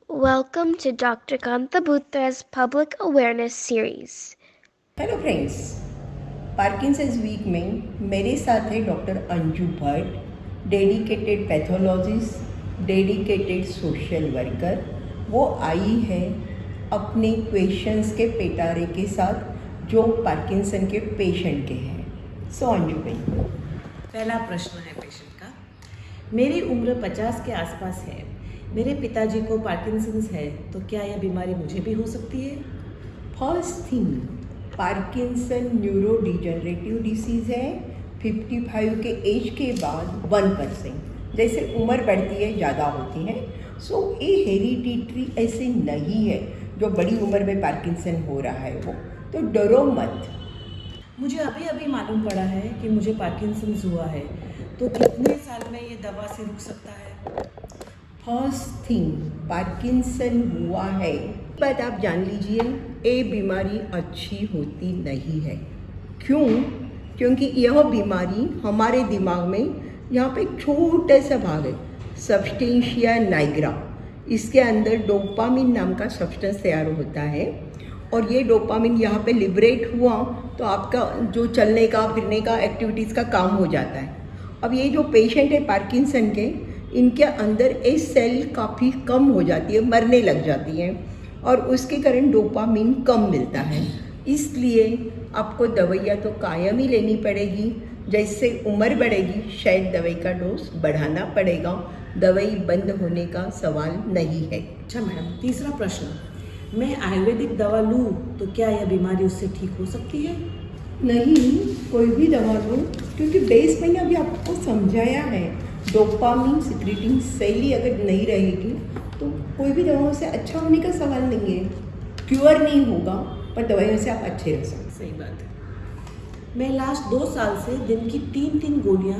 Welcome to Dr. Kanta Butra's Public Awareness Series. Hello friends, Parkinson's week में मेरे साथ है doctor Anju Bhatt, dedicated pathologist, dedicated social worker. वो आई है अपने क्वेश्चंस के पेटारे के साथ जो पार्किंसन के पेशेंट के हैं। सो अंजू भाई, पहला प्रश्न है पेशेंट का। मेरी उम्र 50 के आसपास है। मेरे पिताजी को पार्किंसंस है, तो क्या यह बीमारी मुझे भी हो सकती है? First thing, Parkinson neuro degenerative disease है। 55 के एज के बाद 1%, जैसे उम्र बढ़ती है ज़्यादा होती है। सो ये हेरिडिटरी ऐसे नहीं है जो बड़ी उम्र में पार्किंसन हो रहा है वो, तो डरो मत। मुझे अभी अभी मालूम पड़ा है कि मुझे पार्किंसंस हुआ है, तो कितने साल में ये दवा से रुक सकता है? फर्स्ट थिंग, पार्किंसन हुआ है, बट आप जान लीजिए ये बीमारी अच्छी होती नहीं है। क्यों? क्योंकि यह बीमारी हमारे दिमाग में यहाँ पे एक छोटा सा भाग है, सब्सटेंशिया नाइग्रा। इसके अंदर डोपामिन नाम का सब्सटेंस तैयार होता है, और ये डोपामिन यहाँ पे लिबरेट हुआ तो आपका जो चलने का फिरने का एक्टिविटीज़ का काम हो जाता है। अब ये जो पेशेंट है पार्किंसन के, इनके अंदर ये सेल काफ़ी कम हो जाती है, मरने लग जाती हैं, और उसके कारण डोपामिन कम मिलता है। इसलिए आपको दवाइयाँ तो कायम ही लेनी पड़ेगी। जैसे उम्र बढ़ेगी शायद दवाई का डोज बढ़ाना पड़ेगा, दवाई बंद होने का सवाल नहीं है। अच्छा मैडम, तीसरा प्रश्न, मैं आयुर्वेदिक दवा लूँ तो क्या यह बीमारी उससे ठीक हो सकती है? नहीं, कोई भी दवा लो, क्योंकि बेस मैंने अभी आपको समझाया है, डोपामिन सिक्रेटिंग सेल ही अगर नहीं रहेगी तो कोई भी दवाओं से अच्छा होने का सवाल नहीं है। क्योर नहीं होगा, पर दवाइयों से आप अच्छे रह सकते। सही बात है। मैं लास्ट 2 साल से दिन की 3-3 गोलियां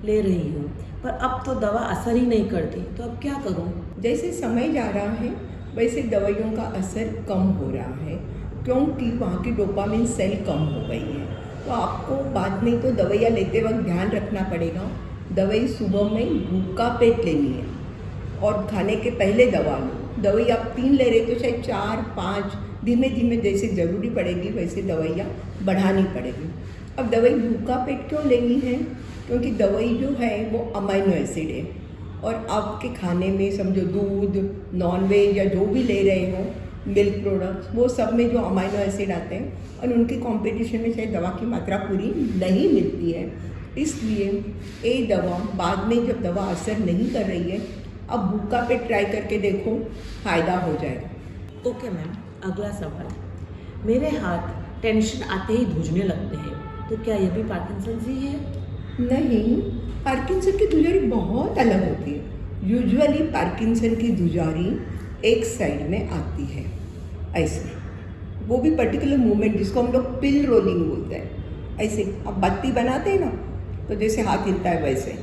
ले रही हूँ, पर अब तो दवा असर ही नहीं करती, तो अब क्या करूँ? जैसे समय जा रहा है वैसे दवाइयों का असर कम हो रहा है, क्योंकि वहाँ की डोपामिन सेल कम हो गई है। तो आपको बाद में तो दवाइयाँ लेते वक्त ध्यान रखना पड़ेगा, दवाई सुबह में भूखा पेट लेनी है, और खाने के पहले दवा लो। दवाई आप 3 ले रहे तो शायद 4-5 धीमे धीमे जैसे ज़रूरी पड़ेगी वैसे दवाइयाँ बढ़ानी पड़ेगी। अब दवाई भूखा पेट क्यों लेनी है? क्योंकि दवाई जो है वो अमाइनो एसिड है, और आपके खाने में समझो दूध, नॉनवेज या जो भी ले रहे हो, मिल्क प्रोडक्ट्स, वो सब में जो अमाइनो एसिड आते हैं, और उनके कंपटीशन में शायद दवा की मात्रा पूरी नहीं मिलती है। इसलिए ये दवा बाद में जब दवा असर नहीं कर रही है, अब भूखा पेट ट्राई करके देखो, फ़ायदा हो जाएगा। ओके मैम, अगला सवाल, मेरे हाथ टेंशन आते ही धुजने लगते हैं, तो क्या यह भी पार्किंसंस ही है? नहीं, पार्किंसन की धुजारी बहुत अलग होती है। यूजुअली पार्किंसन की धुजारी एक साइड में आती है ऐसे, वो भी पर्टिकुलर मूवमेंट जिसको हम लोग पिल रोलिंग बोलते हैं। ऐसे आप बत्ती बनाते हैं ना, तो जैसे हाथ हिलता है वैसे,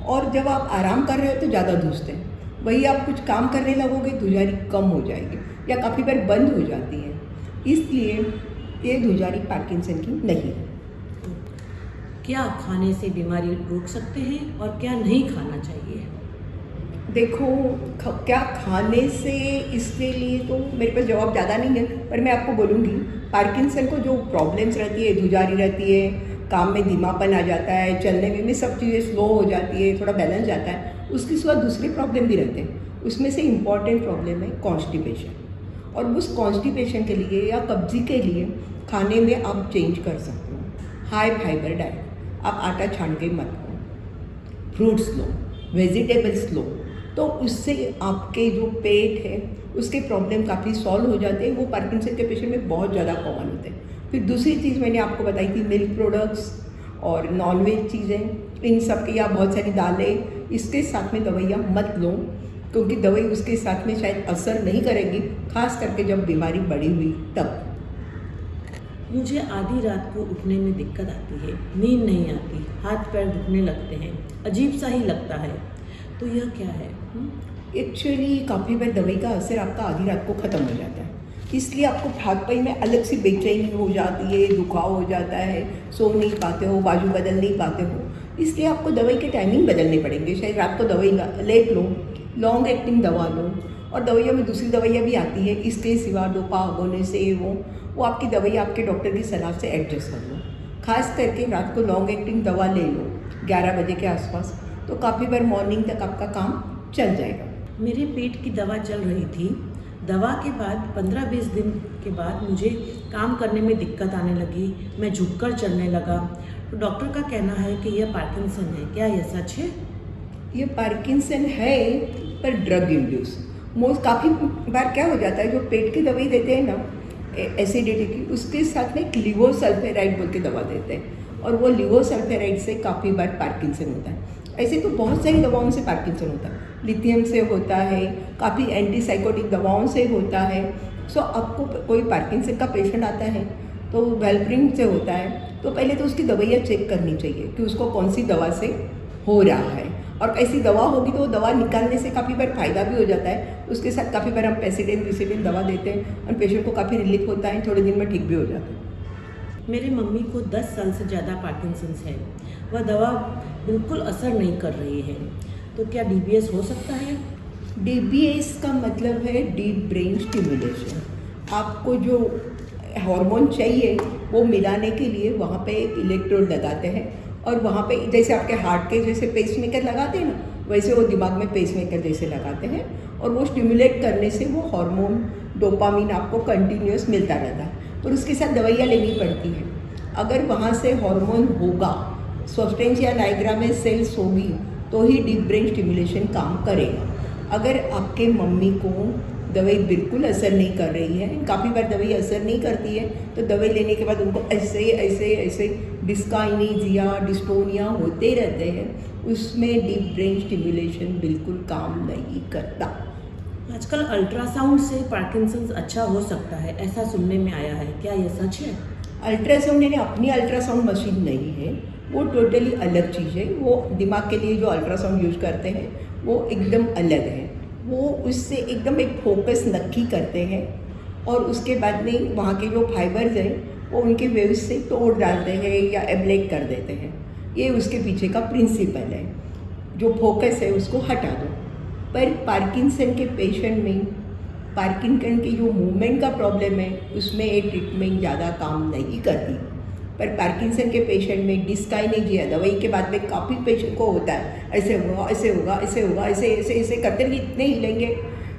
और जब आप आराम कर रहे हो तो ज़्यादा धुजते हैं। वही आप कुछ काम करने लगोगे धुजारी कम हो जाएगी या काफ़ी बार बंद हो जाती है। इसलिए ये धुजारी पार्किंसन की नहीं है। क्या खाने से बीमारी रोक सकते हैं और क्या नहीं खाना चाहिए? देखो, क्या खाने से, इसके लिए तो मेरे पास जवाब ज़्यादा नहीं है, पर मैं आपको बोलूँगी, पार्किंसन को जो प्रॉब्लम्स रहती है, धुजारी रहती है, काम में धीमापन आ जाता है, चलने में सब चीज़ें स्लो हो जाती है, थोड़ा बैलेंस जाता है, उसके सिवा दूसरे प्रॉब्लम भी रहते हैं। उसमें से इम्पॉर्टेंट प्रॉब्लम है कॉन्स्टिपेशन, और उस कॉन्स्टिपेशन के लिए या कब्जी के लिए खाने में आप चेंज कर सकते हो। हाई फाइबर डाइट, आप आटा छान के मत लो, फ्रूट्स लो, वेजिटेबल्स लो, तो उससे आपके जो पेट है उसके प्रॉब्लम काफ़ी सॉल्व हो जाते हैं। वो पार्किंसन के पेशेंट में बहुत ज़्यादा कॉमन होते हैं। फिर दूसरी चीज़ मैंने आपको बताई थी, मिल्क प्रोडक्ट्स और नॉनवेज चीज़ें, इन सब की, या बहुत सारी दालें, इसके साथ में दवाइयाँ मत लो, क्योंकि दवाई उसके साथ में शायद असर नहीं करेगी, खास करके जब बीमारी बढ़ी हुई तब। मुझे आधी रात को उठने में दिक्कत आती है, नींद नहीं आती, हाथ पैर दुखने लगते हैं, अजीब सा ही लगता है, तो यह क्या है? एक्चुअली काफ़ी बार दवाई का असर आपका आधी रात को ख़त्म हो जाता है, इसलिए आपको हाथ पाई में अलग से बेचैनी हो जाती है, दुखाव हो जाता है, सो नहीं पाते हो, बाजू बदल नहीं पाते हो। इसलिए आपको दवाई के टाइमिंग बदलने पड़ेंगे। शायद रात को दवाई लेट लो, लॉन्ग एक्टिंग दवा लो, और दवाइयों में दूसरी दवाइयाँ भी आती है, इसके सिवा डोपा अगोनिस्ट से वो आपकी दवाई आपके डॉक्टर की सलाह से एडजस्ट कर लो। खास करके रात को लॉन्ग एक्टिंग दवा ले लो 11 बजे के आसपास, तो काफ़ी बार मॉर्निंग तक आपका काम चल जाएगा। मेरे पेट की दवा चल रही थी। दवा के बाद 15-20 दिन के बाद मुझे काम करने में दिक्कत आने लगी, मैं झुककर चलने लगा। तो डॉक्टर का कहना है कि यह पार्किंसन है, क्या यह सच है? ये पार्किंसन है पर ड्रग इंड्यूस। मोस्ट काफ़ी बार क्या हो जाता है, जो पेट की दवाई देते हैं ना एसिडिटी की, उसके साथ में एक लिवोसल्फेराइड बोल के दवा देते हैं, और वो लिवोसल्फेराइड से काफ़ी बार पार्किंसन होता है। ऐसे तो बहुत सारी दवाओं से पार्किंसन होता है, लिथियम से होता है, काफ़ी एंटीसाइकोटिक दवाओं से होता है। सो आपको कोई पार्किंसन का पेशेंट आता है तो वेलप्रिन से होता है, तो पहले तो उसकी दवाइयाँ चेक करनी चाहिए कि उसको कौन सी दवा से हो रहा है, और ऐसी दवा होगी तो वो दवा निकालने से काफ़ी बार फ़ायदा भी हो जाता है। उसके साथ काफ़ी बार हम पेसिडेन रिसिडेन दवा देते हैं और पेशेंट को काफ़ी रिलीफ होता है, थोड़े दिन में ठीक भी हो जाता है। मेरे मम्मी को 10 साल से ज़्यादा पार्किंसंस है, वह दवा बिल्कुल असर नहीं कर रही है, तो क्या DBS हो सकता है? DBS का मतलब है डीप ब्रेन स्टिमुलेशन। आपको जो हार्मोन चाहिए वो मिलाने के लिए वहाँ पे एक इलेक्ट्रोड लगाते हैं, और वहाँ पे जैसे आपके हार्ट के जैसे पेसमेकर लगाते हैं ना, वैसे वो दिमाग में पेसमेकर जैसे लगाते हैं, और वो स्टिमुलेट करने से वो हार्मोन डोपामिन आपको कंटिन्यूस मिलता रहता है, और उसके साथ दवाइयाँ लेनी पड़ती हैं। अगर वहाँ से हार्मोन होगा, सब्सटेंशिया नाइग्रा में सेल्स होगी, तो ही डीप ब्रेन स्टिमुलेशन काम करेगा। अगर आपके मम्मी को दवाई बिल्कुल असर नहीं कर रही है, काफ़ी बार दवाई असर नहीं करती है, तो दवाई लेने के बाद उनको ऐसे ऐसे ऐसे डिस्काइनेजिया डिस्टोनिया होते रहते हैं, उसमें डीप ब्रेन स्टिमुलेशन बिल्कुल काम नहीं करता। आजकल अल्ट्रासाउंड से पार्किंसंस अच्छा हो सकता है, ऐसा सुनने में आया है, क्या यह सच है? अल्ट्रासाउंड यानी अपनी अल्ट्रासाउंड मशीन नहीं है, वो टोटली अलग चीज़ है। वो दिमाग के लिए जो अल्ट्रासाउंड यूज करते हैं वो एकदम अलग है। वो उससे एकदम एक फोकस नक्की करते हैं, और उसके बाद में वहाँ के जो फाइबर्स हैं वो उनके वेव्स से तोड़ डालते हैं या एब्लेट कर देते हैं। ये उसके पीछे का प्रिंसिपल है। जो फोकस है उसको हटा दो। पर पार्किंसन के पेशेंट में पार्किंसन की जो मूवमेंट का प्रॉब्लम है उसमें ये ट्रीटमेंट ज़्यादा काम नहीं करती। पर पार्किंसन के पेशेंट में डिस्काइनेजिया दवाई के बाद में काफ़ी पेशेंट को होता है, ऐसे होगा ऐसे होगा ऐसे होगा ऐसे ऐसे ऐसे करते हुए इतने हिलेंगे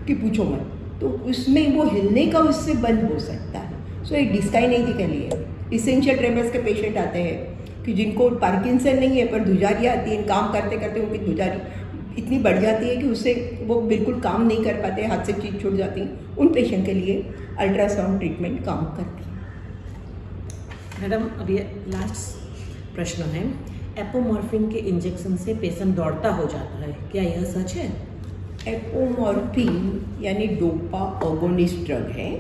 कि पूछो मत, तो उसमें वो हिलने का उससे बंद हो सकता है। सो ये डिस्काइनेजिया के लिए इसेंशियल ट्रेमर्स के पेशेंट आते हैं कि जिनको पार्किंसन नहीं है पर धुजारियाँ आती हैं, काम करते करते उनकी धुजारी इतनी बढ़ जाती है कि उससे वो बिल्कुल काम नहीं कर पाते, हाथ से चीज छूट जाती है। उन पेशेंट के लिए अल्ट्रासाउंड ट्रीटमेंट काम करती है। मैडम, अभी लास्ट प्रश्न है, एपोमॉर्फिन के इंजेक्शन से पेशेंट दौड़ता हो जाता है, क्या यह सच है? एपोमॉर्फिन यानी डोपा अगोनिस्ट ड्रग है,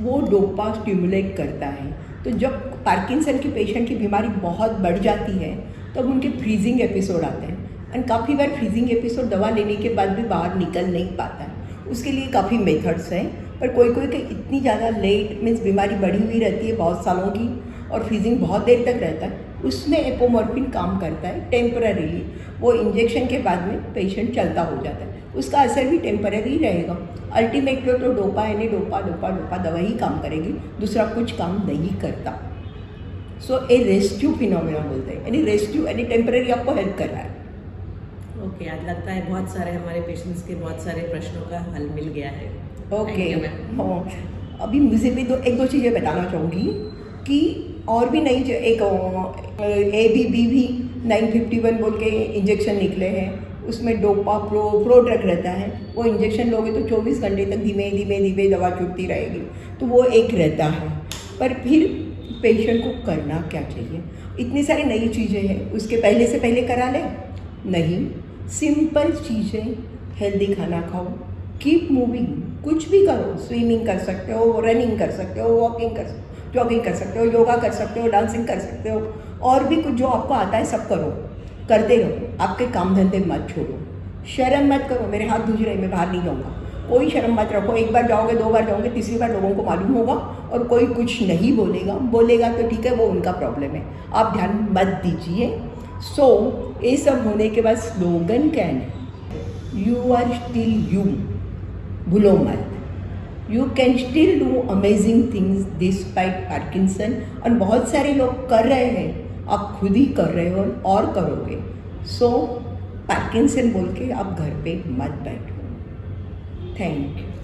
वो डोपा स्टिमुलेट करता है। तो जब पार्किंसन के पेशेंट की बीमारी बहुत बढ़ जाती है तब उनके फ्रीजिंग एपिसोड आते हैं, एंड काफ़ी बार फ्रीजिंग एपिसोड दवा लेने के बाद भी बाहर निकल नहीं पाता है। उसके लिए काफ़ी मेथड्स हैं, पर कोई कोई के इतनी ज़्यादा लेट मीन्स बीमारी बढ़ी हुई रहती है बहुत सालों की, और फ्रीजिंग बहुत देर तक रहता है, उसमें एपोमॉर्फिन काम करता है टेम्पररीली। वो इंजेक्शन के बाद में पेशेंट चलता हो जाता है, उसका असर भी टेम्पररी रहेगा। अल्टीमेटली तो डोपा यानी डोपा डोपा डोपा दवा ही काम करेगी, दूसरा कुछ काम नहीं करता। सो ए रेस्क्यू फिनोमेना बोलते हैं, यानी रेस्क्यू यानी टेम्पररी आपको हेल्प कर रहा है। ओके, आज लगता है बहुत सारे हमारे पेशेंट्स के बहुत सारे प्रश्नों का हल मिल गया है। Okay, Thank you, ma'am. हाँ, अभी मुझे भी एक दो चीज़ें बताना चाहूँगी कि और भी नई एक ABB भी 951 बोल के इंजेक्शन निकले हैं, उसमें डोपा प्रो ड्रग रहता है। वो इंजेक्शन लोगे तो 24 घंटे तक धीमे धीमे धीमे दवा छूटती रहेगी, तो वो एक रहता है। पर फिर पेशेंट को करना क्या चाहिए? इतनी सारी नई चीज़ें हैं, उसके पहले से पहले करा लें? नहीं, सिंपल चीज़ें, हेल्दी खाना खाओ, कीप मूविंग, कुछ भी करो, स्विमिंग कर सकते हो, रनिंग कर सकते हो, वॉकिंग कर सकते हो, जॉगिंग कर सकते हो, योगा कर सकते हो, डांसिंग कर सकते हो, और भी कुछ जो आपको आता है सब करो, करते रहो। आपके काम धंधे मत छोड़ो, शर्म मत करो, मेरे हाथ धुज रहे मैं बाहर नहीं जाऊँगा, कोई शर्म मत रखो। एक बार जाओगे, दो बार जाओगे, तीसरी बार लोगों को मालूम होगा और कोई कुछ नहीं बोलेगा तो ठीक है, वो उनका प्रॉब्लम है, आप ध्यान मत दीजिए। सो ये सब होने के बाद स्लोगन क्या है? यू आर स्टिल यू, भूलो मत। You can still do amazing things despite Parkinson, और बहुत सारे लोग कर रहे हैं, आप खुद ही कर रहे हो और करोगे। सो पार्किंसन बोल के आप घर पे मत बैठो। Thank you.